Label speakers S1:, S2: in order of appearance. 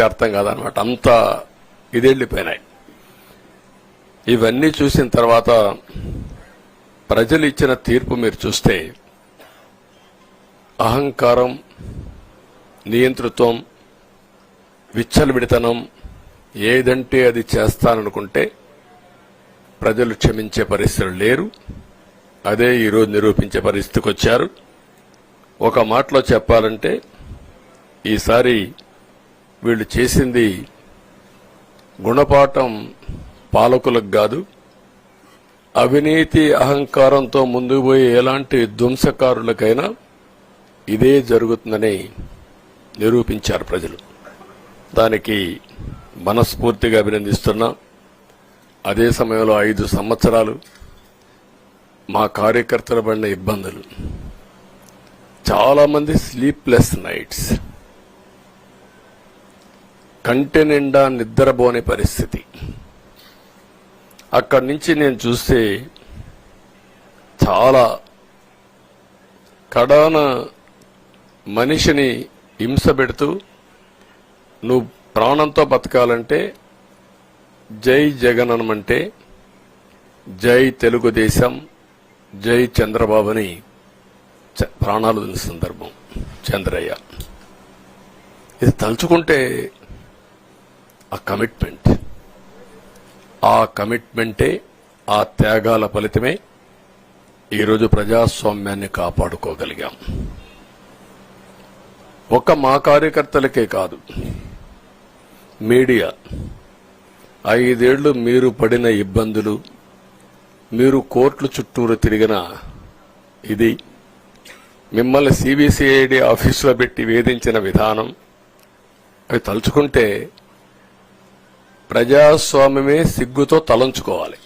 S1: చెప్తే అర్థం కాదనమాట. అంత ఇదెళ్లిపోయినాయి. ఇవన్నీ చూసిన తర్వాత ప్రజలు ఇచ్చిన తీర్పు మీరు చూస్తే అహంకారం, నియంతృత్వం, విచ్చలవిడితనం, ఏదంటే అది చేస్తాననుకుంటే ప్రజలు క్షమించే పరిస్థితులు లేరు. అదే ఈరోజు నిరూపించే పరిస్థితికి వచ్చారు. ఒక మాటలో చెప్పాలంటే ఈసారి వీళ్ళు చేసింది గుణపాఠం పాలకులకు కాదు, అవినీతి అహంకారంతో ముందుకు పోయే ఎలాంటి ధ్వంసకారులకైనా ఇదే జరుగుతుందని నిరూపించారు ప్రజలు. దానికి మనస్ఫూర్తిగా అభినందిస్తున్నా. అదే సమయంలో 5 సంవత్సరాలు మా కార్యకర్తల పడిన ఇబ్బందులు, చాలా మంది స్లీప్లెస్ నైట్స్, కంటి నిండా నిద్రపోని పరిస్థితి. అక్కడి నుంచి నేను చూస్తే చాలా కడాన మనిషిని హింస పెడుతూ, నువ్వు ప్రాణంతో బతకాలంటే జై జగన్ అనమంటే జై తెలుగుదేశం, జై చంద్రబాబుని ప్రాణాలు వదిలిన సందర్భం చంద్రయ్య. ఇది తలుచుకుంటే ఆ కమిట్మెంటే, ఆ త్యాగాల ఫలితమే ఈరోజు ప్రజాస్వామ్యాన్ని కాపాడుకోగలిగాం. ఒక్క మా కార్యకర్తలకే కాదు, మీడియా 5 ఏళ్లు మీరు పడిన ఇబ్బందులు, మీరు కోర్టుల చుట్టూరు తిరిగిన ఇది, మిమ్మల్ని సిబిసిఐడి ఆఫీసులో పెట్టి వేధించిన విధానం, అవి తలుచుకుంటే ప్రజాస్వామ్యమే సిగ్గుతో తలంచుకోవాలి.